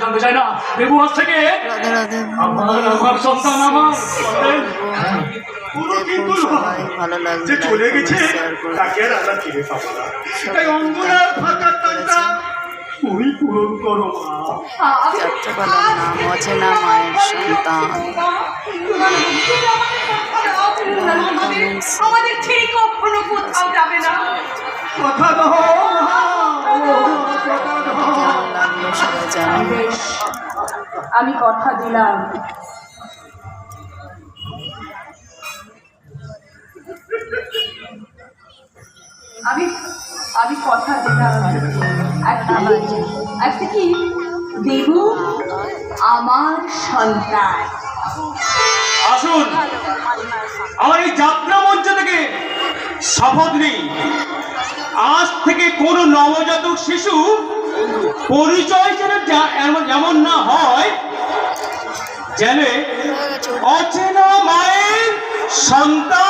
জানতে চাই না দেবু আজ থেকে আমার সন্তান আমার ভালো লাগবে যে চলে গেছে তাকে আর আমরা ফিরে পাবো না। তাই অঙ্গনার ফাঁকা টানটা তুমি পূরণ করো মা। যাত্রাপালার নাম অচেনা মায়ের সন্তান। আমাদের ছেড়ে কখনো কোথাও যাবে না। কথা দাও কেমন লাগলো সবাই জানাবে। আমি কথা দিলাম আমি আমি কথা দিলাম একটা কি দেবু আমার সন্তান। আসুন আমার এই যাত্রা মঞ্চ থেকে শপথ নেই, আজ থেকে কোন নবজাতক শিশু পরিচয় যেমন না হয়, যেন অচেনা মায়ের সন্তান